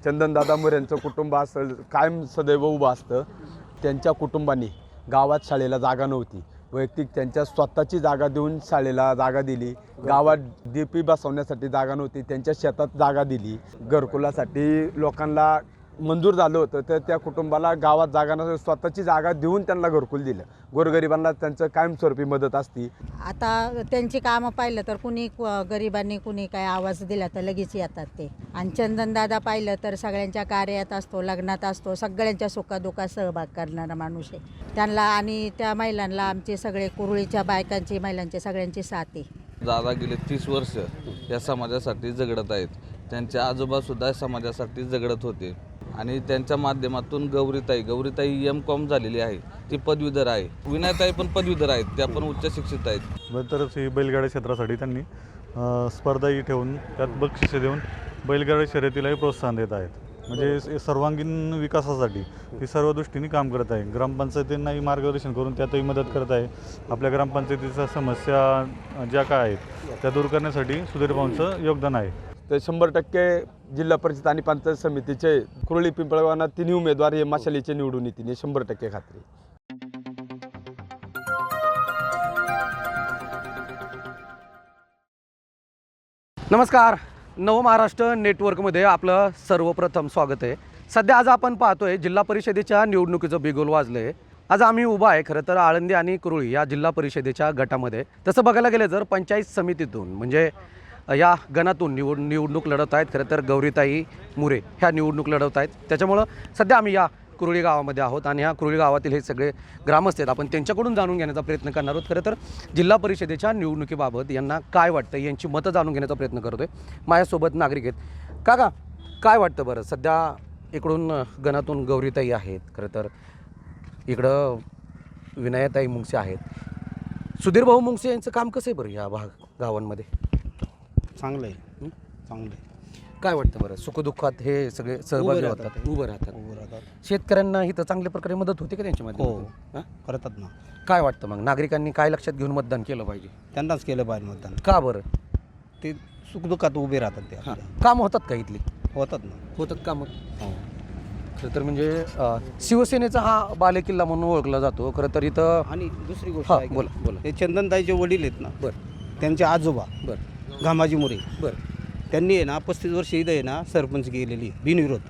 चंदनदादा मोऱ्यांचं कुटुंब असं कायम सदैव उभं असतं। त्यांच्या कुटुंबाने गावात शाळेला जागा नव्हती, वैयक्तिक त्यांच्या स्वतःची जागा देऊन शाळेला जागा दिली। गावात डीपी बसवण्यासाठी जागा नव्हती, त्यांच्या शेतात जागा दिली। घरकुलासाठी लोकांना मंजूर झालं होतं, तर त्या कुटुंबाला गावात जागा नसल्याने स्वतःची जागा देऊन त्यांना घरकुल दिलं। गोरगरिबांना त्यांचं कायमस्वरूपी मदत असती। आता त्यांची कामं पाहिलं तर कुणी गरिबांनी कुणी काय आवाज दिला तर लगेच येतात ते। आणि चंदनदादा पाहिलं तर सगळ्यांच्या कार्यात असतो, लग्नात असतो, सगळ्यांच्या सुखादुखात सहभाग करणारा माणूस आहे त्यांना। आणि त्या महिलांना आमचे सगळे कुरुळीच्या बायकांची महिलांची सगळ्यांची साथ आहे। दादा गेले 30 वर्ष या समाजासाठी झगडत आहेत। त्यांचे आजोबासुद्धा समाजासाठी झगडत होते आणि त्यांच्या माध्यमातून गौरीताई M.Com झालेली आहे, ती पदवीधर आहे। विनयताई पण पदवीधर आहेत, त्या पण उच्च शिक्षित आहेत। नंतरच ही बैलगाड्या क्षेत्रासाठी त्यांनी स्पर्धाही ठेवून त्यात बक्षिसे देऊन बैलगाड्या शर्यतीलाही प्रोत्साहन देत आहेत। म्हणजे सर्वांगीण विकासासाठी ती सर्व दृष्टीने काम करत आहे। ग्रामपंचायतींनाही मार्गदर्शन करून त्यातही मदत करत आहे। आपल्या ग्रामपंचायतीच्या समस्या ज्या काय आहेत त्या दूर करण्यासाठी सुधीर भाऊंचं योगदान आहे। तर 100% जिल्हा परिषद आणि पंचायत समितीचे कुरुळी पिंपळगावांना तिन्ही उमेदवार हे मशालीचे निवडून येतील, 100% खात्री। नमस्कार, नवमहाराष्ट्र नेटवर्कमध्ये आपलं सर्वप्रथम स्वागत आहे। सध्या आज आपण पाहतोय जिल्हा परिषदेच्या निवडणुकीचं बिगुल वाजलंय। आज आम्ही उभा आहे खरं तर आळंदी आणि कुरुळी या जिल्हा परिषदेच्या गटामध्ये। तसं बघायला गेलं जर पंचायत समितीतून म्हणजे या गणातून निवडणूक लढत आहेत खरं तर गौरीताई मुरे ह्या निवडणूक लढवत आहेत। त्याच्यामुळं सध्या आम्ही या कुरुळी गावामध्ये आहोत आणि ह्या कुरुळी गावातील हे सगळे ग्रामस्थ आहेत, आपण त्यांच्याकडून जाणून घेण्याचा प्रयत्न करणार आहोत। खरं तर जिल्हा परिषदेच्या निवडणुकीबाबत यांना काय वाटतं यांची मतं जाणून घेण्याचा प्रयत्न करतोय। माझ्यासोबत नागरिक आहेत। काका काय वाटतं बरं, सध्या इकडून गणातून गौरीताई आहेत, खरं तर इकडं विनयताई मुंगसे आहेत। सुधीर भाऊ मुंगसे यांचं काम कसं आहे बरं या गावांमध्ये? चांगलं आहे, चांगलं आहे। काय वाटतं बरं, सुखदुःखात हे सगळे सहभागी होतात, उभं राहतात। शेतकऱ्यांना इथं चांगल्या प्रकारे मदत होते का त्यांच्यामध्ये? हो, करतात ना। काय वाटतं मग नागरिकांनी काय लक्षात घेऊन मतदान केलं पाहिजे? त्यांनाच केलं पाहिजे मतदान। का बरं? ते सुखदुःखात उभे राहतात, ते हां, काम होतात का इथली? होतात ना। होतात का मग? हो, खरं तर म्हणजे शिवसेनेचा हा बालेकिल्ला म्हणून ओळखला जातो खरं तर इथं। आणि दुसरी गोष्ट हां, आहे का? बोला बोला। ते चंदनताईचे वडील आहेत ना, बरं त्यांचे आजोबा बरं घामाजी मुरे, बरं। त्यांनी आहे ना 35 वर्ष इथं आहे ना सरपंच केलेली बिनविरोध।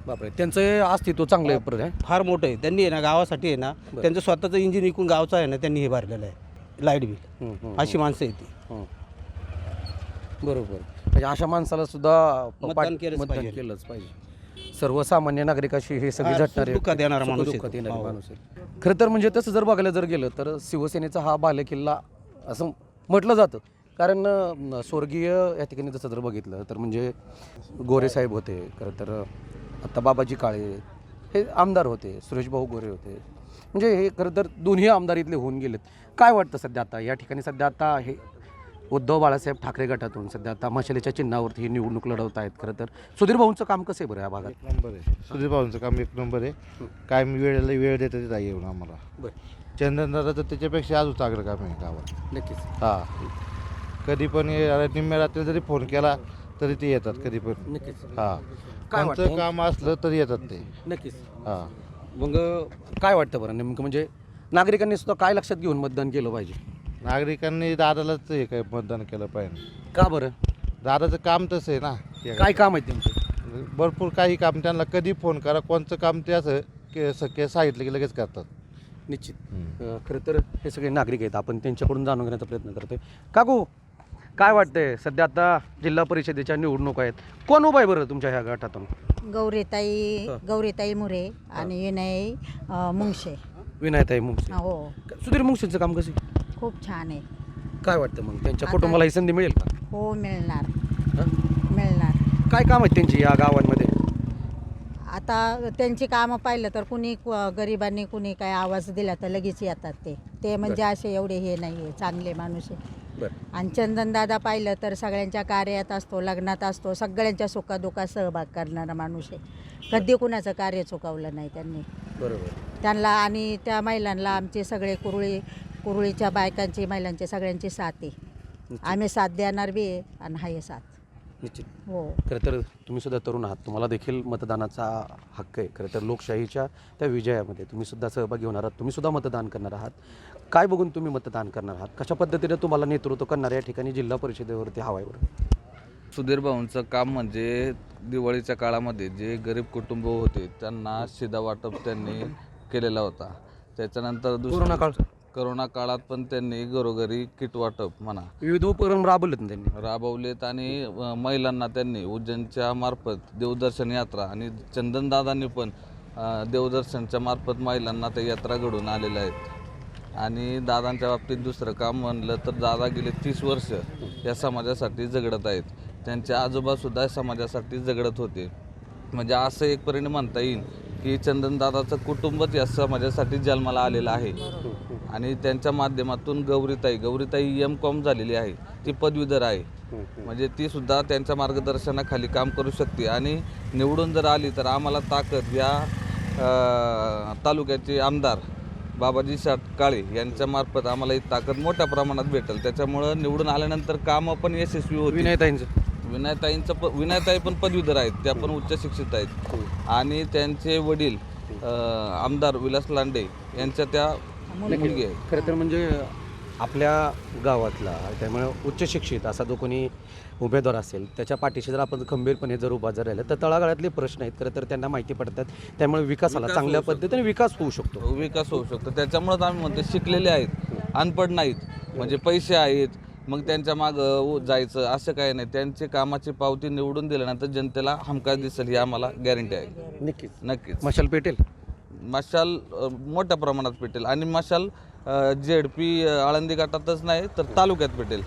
बापरे, त्यांचं अस्तित्व चांगलं आहे, फार मोठं आहे। त्यांनी आहे ना गावासाठी आहे ना त्यांचं स्वतःचं इंजिन विकून गावचं आहे ना त्यांनी हे भरलेलं आहे, लाईट बिल। अशी माणसं आहेत ती। बरोबर, म्हणजे अशा माणसाला सुद्धा मतदान केलंच पाहिजे। सर्वसामान्य नागरिकाशी हे सगळे झटणारे सुखदुःखात येणारा माणूस आहे सुखदुःखात तो. येणारे हो. माणूस आहे। खरं तर म्हणजे तसं जर बघायला जर गेलं तर शिवसेनेचा हा बालेकिल्ला असं म्हटलं जातं, कारण स्वर्गीय या ठिकाणी जसं जर बघितलं तर म्हणजे गोरेसाहेब होते, खरं तर आता बाबाजी काळे हे आमदार होते, सुरेशभाऊ गोरे होते, म्हणजे हे खरं तर दोन्ही आमदार इथले होऊन गेलेत। काय वाटतं सध्या आता या ठिकाणी, सध्या आता हे उद्धव बाळासाहेब ठाकरे गटातून सध्या आता मशालीच्या चिन्हावरती ही निवडणूक लढवत आहेत, खरं तर सुधीर भाऊंचं काम कसं आहे बरं या भागात? एक नंबर आहे, सुधीर भाऊंचं काम एक नंबर आहे। काय मी वेळेला वेळ देतात नाही येऊन आम्हाला। बरं, चंदनदादा तर त्याच्यापेक्षा अजून चांगलं काम आहे गावात। नक्कीच। हां, कधी पण निम्म्या रात्री जरी फोन केला तरी ते येतात कधी पण। नक्कीच। हां, काय कोणतं वाटतं? काम असलं तरी येतात ते। नक्कीच। हां, मग काय वाटतं बरं नेमकं, म्हणजे नागरिकांनी सुद्धा काय लक्षात घेऊन मतदान केलं पाहिजे? नागरिकांनी दादालाच हे काय मतदान केलं पाहिजे। का बरं? दादाचं काम तसं आहे ना, काय काम आहे त्यांचे? भरपूर काही काम त्यांना कधी फोन करा, कोणचं काम ते असं सांगितलं की लगेच करतात। निश्चित। खरं तर हे सगळे नागरिक आहेत, आपण त्यांच्याकडून जाणून घेण्याचा प्रयत्न करतोय। काकू काय वाटतंय, सध्या आता जिल्हा परिषदेच्या निवडणूक आहेत, कोण उभं आहे बरं तुमच्या ह्या गटातून? गौरीताई मुरे आणि विनय मुंगसे। विनयताई मुंगसे। हो, सुधीर मुंगसेंचं काम कसं आहे? खूप छान आहे। काय वाटतं मग त्यांच्या आता- कुटुंबाला ही संधी मिळेल का? हो, मिळणार हं? मिळणार। काय काम आहेत त्यांची या गावांमध्ये? आता त्यांची कामं पाहिलं तर कुणी गरिबांनी कुणी काय आवाज दिला तर लगेच येतात ते म्हणजे असे एवढे हे नाही आहे, चांगले माणूस आहे। बरं, आणि चंदनदादा पाहिलं तर सगळ्यांच्या कार्यात असतो, लग्नात असतो, सगळ्यांच्या सुखादुखात सहभाग करणारा माणूस आहे। कधी कुणाचं कार्य चुकवलं नाही त्यांनी बरोबर। त्यांना। आणि त्या महिलांना आमचे सगळे कुरुळीच्या बायकांची महिलांची सगळ्यांची साथ आहे। आम्ही साथ देणार बी आहे आणि हाय साथ। निश्चित. हो. खरं तर तुम्ही सुद्धा तरुण आहात, तुम्हाला देखील मतदानाचा हक्क आहे. खरं तर लोकशाहीच्या त्या विजयामध्ये तुम्ही सुद्धा सहभागी होणार आहात, तुम्ही सुद्धा मतदान करणार आहात. काय बघून तुम्ही मतदान करणार आहात, कशा पद्धतीने तुम्हाला नेतृत्व करणार या ठिकाणी जिल्हा परिषदेवरती हवा आहे बरं? सुधीर भाऊंचं काम म्हणजे दिवाळीच्या काळामध्ये जे गरीब कुटुंब होते त्यांना शिधा वाटप त्यांनी केलेला होता. त्याच्यानंतर कोरोना काळ. करोना काळात पण त्यांनी घरोघरी किट वाटप म्हणा विविध उपक्रम राबवलेत ना त्यांनी. राबवलेत आणि महिलांना त्यांनी उज्जैनच्या मार्फत देवदर्शन यात्रा आणि चंदनदादांनी पण देवदर्शनच्या मार्फत महिलांना त्या यात्रा घडून आलेल्या आहेत. आणि दादांच्या बाबतीत दुसरं काम म्हणलं तर दादा गेले 30 वर्ष या समाजासाठी झगडत आहेत. त्यांचे आजोबासुद्धा समाजासाठी झगडत होते. म्हणजे असं एक परिणाम म्हणता येईल की चंदनदादाचं कुटुंबच या समाजासाठी जन्माला आलेलं आहे. आणि त्यांच्या माध्यमातून गौरीताई M.Com झालेली आहे, ती पदवीधर आहे. म्हणजे ती सुद्धा त्यांच्या मार्गदर्शनाखाली काम करू शकते. आणि निवडून जर आली तर आम्हाला ताकद या तालुक्याचे आमदार बाबाजी काळे यांच्यामार्फत आम्हाला ही ताकद मोठ्या प्रमाणात भेटेल. त्याच्यामुळं निवडून आल्यानंतर कामं पण यशस्वी होतील. विनयताई पण पदवीधर आहेत, त्या पण उच्च शिक्षित आहेत. आणि त्यांचे वडील आमदार विलास लांडे यांच्या त्या मुलगी आहेत. खरं तर म्हणजे आपल्या गावातला त्यामुळे उच्च शिक्षित असा जो कोणी उमेदवार असेल त्याच्या पाठीशी जर आपण खंबीरपणे जर उभा जर राहिलं तर तळागाळातले प्रश्न आहेत खरं तर त्यांना माहिती पडतात. त्यामुळे विकासाला चांगल्या पद्धतीने विकास होऊ शकतो. त्याच्यामुळेच आम्ही म्हणतो शिकलेले आहेत, अनपढ नाहीत. म्हणजे पैसे आहेत मग त्यांच्या मागं जायचं असं काही नाही. त्यांची कामाची पावती निवडून दिल्यानंतर जनतेला हमखास दिसेल ही आम्हाला गॅरंटी आहे. नक्कीच मशाल पेटेल. मशाल मोठ्या प्रमाणात पेटेल. आणि मशाल ZP आळंदी गटातच नाही तर तालुक्यात पेटेल.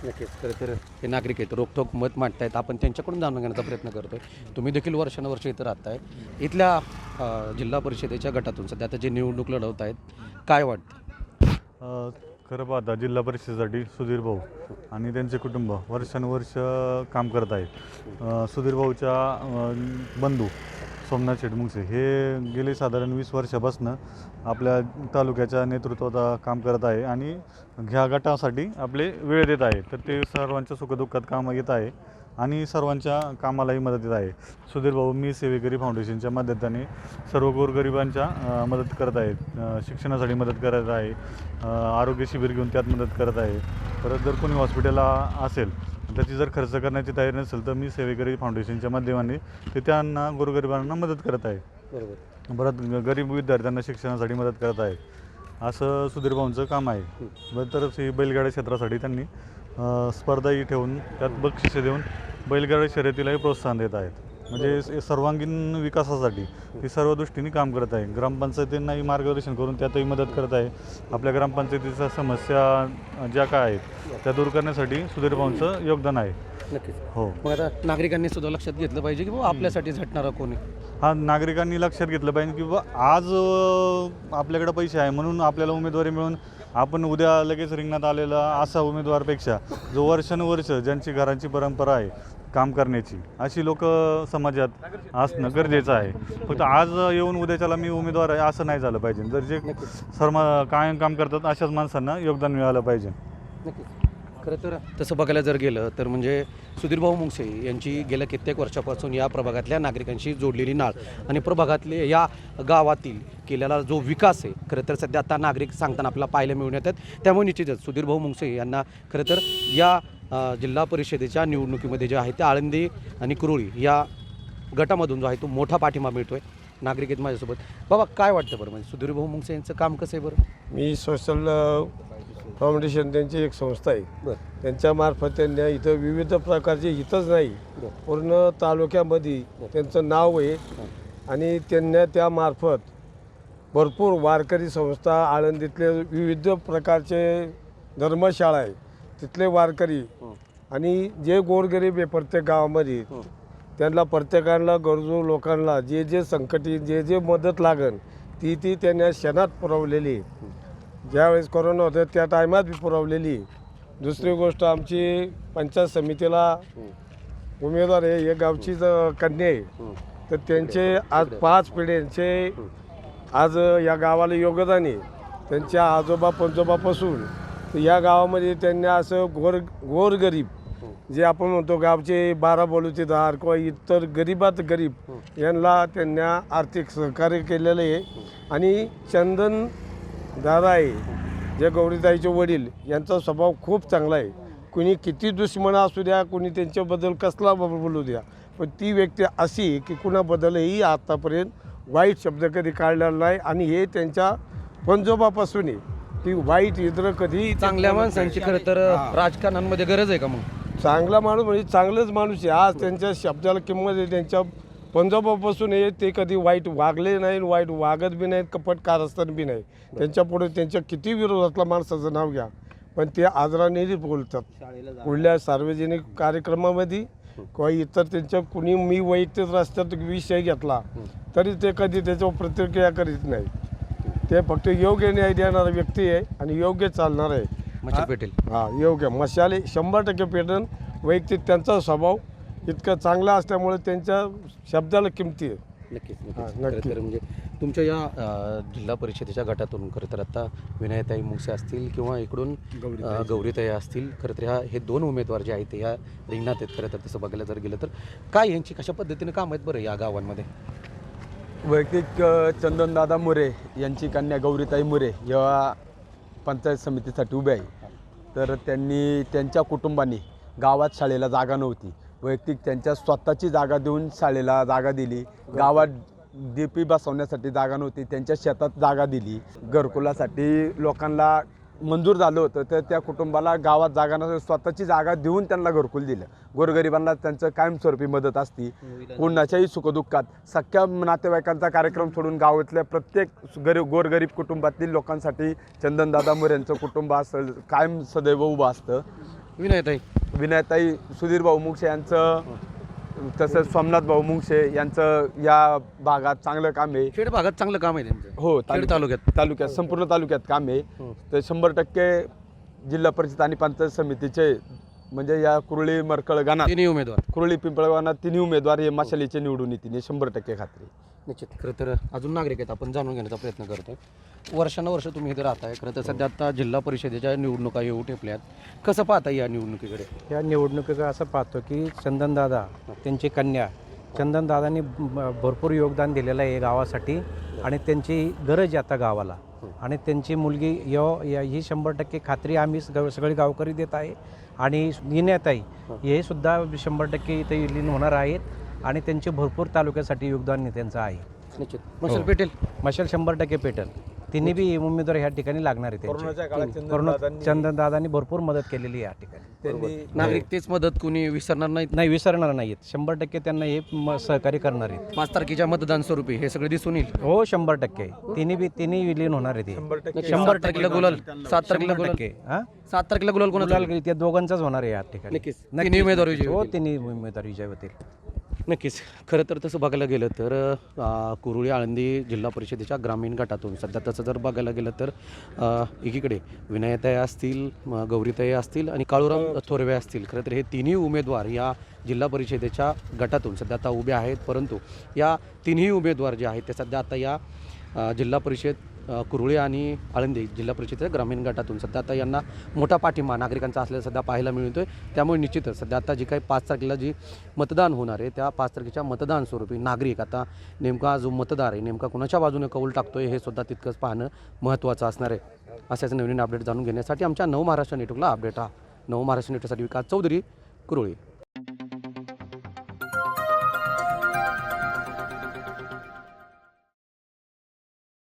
नक्कीच. खरं तर हे नागरिक आहेत, रोखोक मत मांडतायत. आपण त्यांच्याकडून जाणून घेण्याचा प्रयत्न करतोय. तुम्ही देखील वर्षानुवर्ष इथं राहताय. इथल्या जिल्हा परिषदेच्या गटातून सध्या आता जे निवडणूक लढवत आहेत, काय वाटतं? खरं पाहता जिल्हा परिषदेसाठी सुधीर भाऊ आणि त्यांचे कुटुंब वर्षानुवर्ष काम करत आहेत. सुधीर भाऊच्या बंधू सोमनाथ शेटमुंगसे हे गेले साधारण 20 वर्षापासून आपल्या तालुक्याच्या नेतृत्वात काम करत आहे आणि ह्या गटासाठी आपले वेळ देत आहे. तर ते सर्वांच्या सुखदुःखात काम येत आहे आणि सर्वांच्या कामालाही मदत येत आहे. सुधीर भाऊ मी सेवेकरी फाउंडेशनच्या माध्यमाने सर्व गोरगरिबांच्या मदत करत आहेत. शिक्षणासाठी मदत करत आहे, आरोग्य शिबिर घेऊन त्यात मदत करत आहे. परत जर कोणी हॉस्पिटलला असेल त्याची जर खर्च करण्याची तयारी नसेल तर मी सेवेकरी फाउंडेशनच्या माध्यमाने ते त्यांना गोरगरिबांना मदत करत आहे. परत गरीब विद्यार्थ्यांना शिक्षणासाठी मदत करत आहे. असं सुधीर भाऊंचं काम आहे. तर ही बैलगाड्या क्षेत्रासाठी त्यांनी स्पर्धाही ठेवून त्यात बक्षिसे देऊन बैलगाड्या शर्यतीलाही प्रोत्साहन देत आहेत. म्हणजे सर्वांगीण विकासासाठी ही सर्व दृष्टीने काम करत आहे. ग्रामपंचायतींनाही मार्गदर्शन करून त्यातही मदत करत आहे. आपल्या ग्रामपंचायतीच्या समस्या ज्या काय आहेत त्या दूर करण्यासाठी सुधीर भाऊंचं योगदान आहे. नक्कीच. हो. मग आता नागरिकांनी सुद्धा लक्षात घेतलं पाहिजे की बाबा आपल्यासाठी झटणारा कोणी. हा, नागरिकांनी लक्षात घेतलं पाहिजे की बाबा आज आपल्याकडे पैसे आहे म्हणून आपल्याला उमेदवारी मिळून आपण उद्या लगेच रिंगणात आलेला असा उमेदवारपेक्षा जो वर्षानुवर्ष ज्यांची घरांची परंपरा आहे काम करण्याची अशी लोक समाजात असणं गरजेचं आहे. फक्त आज येऊन उद्याच्याला मी उमेदवार आहे असं नाही झालं पाहिजे. जर जे कायम काम करतात अशाच माणसांना योगदान मिळालं पाहिजे. खरं तर तसं बघायला जर गेलं तर म्हणजे सुधीरभाऊ मुंगसे यांची गेल्या कित्येक वर्षापासून या प्रभागातल्या नागरिकांशी जोडलेली नाळ आणि प्रभागातले या गावातील केलेला जो विकास आहे खरं तर सध्या आता नागरिक सांगताना आपल्याला पाहायला मिळून येतात. त्यामुळे निश्चितच सुधीरभाऊ मुंगसे यांना खरं तर या जिल्हा परिषदेच्या निवडणुकीमध्ये जे आहे ते आळंदी आणि कुरोळी या गटामधून जो आहे तो मोठा पाठिंबा मिळतोय. नागरिक आहेत माझ्यासोबत. बाबा काय वाटतं बरं म्हणजे सुधीरभाऊ मुंगसे यांचं काम कसं आहे बरं? मी सोशल फाउंडेशन त्यांची एक संस्था आहे. त्यांच्यामार्फत त्यांनी इथं विविध प्रकारचे हितच नाही पूर्ण तालुक्यामध्ये त्यांचं नाव आहे आणि त्यांना त्यामार्फत भरपूर वारकरी संस्था आळंदीतले विविध प्रकारचे धर्मशाळा आहे तिथले वारकरी आणि जे गोरगरीब आहे प्रत्येक गावामध्ये त्यांना प्रत्येकाला गरजू लोकांना जे जे संकटी जे मदत लागेल ती त्यांनी क्षणात पुरवलेली. ज्यावेळेस कोरोना होतं त्या टायमात बी पुरवलेली. दुसरी गोष्ट आमची पंचायत समितीला उमेदवार आहे हे गावचीच कन्या आहे तर त्यांचे आज 5 पिढ्यांचे आज या गावाला योगदान आहे. त्यांच्या आजोबा पंजोबापासून तर या गावामध्ये त्यांनी असं गोरगरीब जे आपण म्हणतो गावचे 12 बलुतेदार किंवा इतर गरीबात गरीब यांना त्यांना आर्थिक सहकार्य केलेलं आहे. आणि चंदन दादा आहे जे गौरीताईचे वडील, यांचा स्वभाव खूप चांगला आहे. कुणी किती दुश्मन असू द्या, कुणी त्यांच्याबद्दल कसला बोलू द्या, पण ती व्यक्ती अशी की कुणाबद्दलही आत्तापर्यंत वाईट शब्द कधी काढलेला नाही. आणि हे त्यांच्या पंजोबापासून आहे, ती वाईट इतर कधी चांगल्या माणसांची खरं तर राजकारणामध्ये गरज आहे का मग? चांगला माणूस म्हणजे चांगलंच माणूस आहे. आज त्यांच्या शब्दाला किंमत आहे. त्यांच्या पंजाबापासून हे ते कधी वाईट वागले नाही, वाईट वागत बी नाहीत, कपट कारस्थान बी नाही. त्यांच्यापुढे त्यांच्या किती विरोधातल्या माणसाचं नाव घ्या, पण ते आदराने बोलतात. कुठल्या सार्वजनिक कार्यक्रमामध्ये किंवा इतर त्यांच्या कुणी मी वैयक्तिक रस्त्यात विषय घेतला तरी ते कधी त्याच्यावर प्रतिक्रिया करीत नाही. ते फक्त योग्य न्याय देणारा व्यक्ती आहे आणि योग्य चालणार आहे. मशाल पेटेल. हां, योग्य मशाले 100% पेटन. वैयक्तिक त्यांचा स्वभाव इतका चांगला असल्यामुळे त्यांच्या शब्दाला किमती आहे. नक्कीच हां, नक्कीच. नक्की. खरं तर म्हणजे तुमच्या या जिल्हा परिषदेच्या गटातून खरं तर आता विनयताई मुंगसे असतील किंवा इकडून गौरीताई असतील, खरं तर हे 2 उमेदवार जे आहेत ते ह्या रिंगणात आहेत. खरं तर तसं बघायला जर गेलं तर काय यांची कशा पद्धतीने काम आहेत बरं या गावांमध्ये? वैयक्तिक चंदनदादा मुरे यांची कन्या गौरीताई मुरे या पंचायत समितीसाठी उभे आहे. तर त्यांनी त्यांच्या कुटुंबाने गावात शाळेला जागा नव्हती, वैयक्तिक त्यांच्या स्वतःची जागा देऊन शाळेला जागा दिली. गावात DP बसवण्यासाठी जागा नव्हती, त्यांच्या शेतात जागा दिली. घरकुलासाठी लोकांना मंजूर झालं होतं, तर त्या कुटुंबाला गावात जागा नसल्याने स्वतःची जागा देऊन त्यांना घरकुल दिलं. गोरगरिबांना त्यांचं कायमस्वरूपी मदत असती. कोणाच्याही सुखदुःखात सख्या नातेवाईकांचा कार्यक्रम सोडून गावातल्या प्रत्येक गोरगरीब कुटुंबातील लोकांसाठी चंदनदादा मोरे यांचं कुटुंब असं कायम सदैव उभं असतं. विनयताई सुधीर भाऊ मुंगसे यांचं, तसंच सोमनाथ भाऊ मुंगसे यांचं या भागात चांगलं काम आहे. खेड भागात चांगलं काम आहे त्यांचं. हो, खेड तालुक्यात संपूर्ण तालुक्यात काम आहे. तर 100% जिल्हा परिषद आणि पंचायत समितीचे म्हणजे या कुरळी मरकळ गाणा 3 उमेदवार, कुरळी पिंपळगावांना 3 उमेदवार हे मशालीचे निवडून येतील, 100% खात्री. निश्चित. खरं तर अजून नागरिक आहेत, आपण जाणून घेण्याचा प्रयत्न करतोय. वर्षानुवर्ष तुम्ही इथे राहताय. खरं तर सध्या आता जिल्हा परिषदेच्या निवडणुका येऊ ठेपल्यात. कसं पाहता या निवडणुकीकडे? या निवडणुकीकडे असं पाहतो की चंदनदादा त्यांची कन्या चंदनदादांनी भरपूर योगदान दिलेलं आहे गावासाठी आणि त्यांची गरज आहे आता गावाला. आणि त्यांची मुलगी ही 100% खात्री आम्ही सगळे गावकरी देत आहे. आणि विनयताई हे सुद्धा 100% इथे विलीन होणार आहेत आणि त्यांचे भरपूर तालुक्यासाठी योगदान त्यांचं आहे. निश्चित. मशाल पेटेल. मशाल 100% पेटेल. तिन्ही बी उमेदवार ह्या ठिकाणी लागणार आहे. कोरोनाच्या काळात चंदनदादांनी भरपूर मदत केलेली आहे या ठिकाणी. नागरिक तेच मदत कोणी विसरणार नाहीत. नाही, विसरणार नाहीत. 100% त्यांना हे सहकार्य करणार आहेत. 5 तारखेच्या मतदान स्वरूपी हे सगळे दिसून येईल. हो, 100% तिन्ही विलीन होणार आहे. 100 तारखेला गुलाल, 7 तारखेला गुलाल, 7 तारखेला गुलाल कोणाचा? त्या दोघांचाच होणार आहे या ठिकाणी. नक्कीच. तिन्ही उमेदवार विजयी हो, होतील. तिन्ही उमेदवार विजय होतील. नक्कीच. खरं तर तसं बघायला गेलं तर कुरुळी आळंदी जिल्हा परिषदेच्या ग्रामीण गटातून सध्या तसं जर बघायला गेलं तर एकीकडे विनयताई असतील, गौरीताई असतील आणि काळूराम थोरवे असतील. खरं तर हे तिन्ही उमेदवार या जिल्हा परिषदेच्या गटातून सध्या आता उभे आहेत. परंतु या तिन्ही उमेदवार जे आहेत ते सध्या आता या जिल्हा परिषद कुरुळी आणि आळंदी जिल्हा परिषदेच्या ग्रामीण गटातून सध्या आता यांना मोठा पाठिंबा नागरिकांचा असलेला सध्या पाहायला मिळतो आहे. त्यामुळे निश्चितच सध्या आता जी काही 5 तारखेला जी मतदान होणार आहे त्या 5 तारखेच्या मतदान स्वरूपी नागरिक आता नेमका जो मतदार आहे नेमका कुणाच्या बाजूने कौल टाकतोय हे सुद्धा तितकंच पाहणं महत्त्वाचं असणार आहे. अशाच नवीन अपडेट जाणून घेण्यासाठी आमच्या नव महाराष्ट्र नेटवर्कला अपडेट हा. नव महाराष्ट्र नेटवर्कसाठी विकास चौधरी, कुरुळी.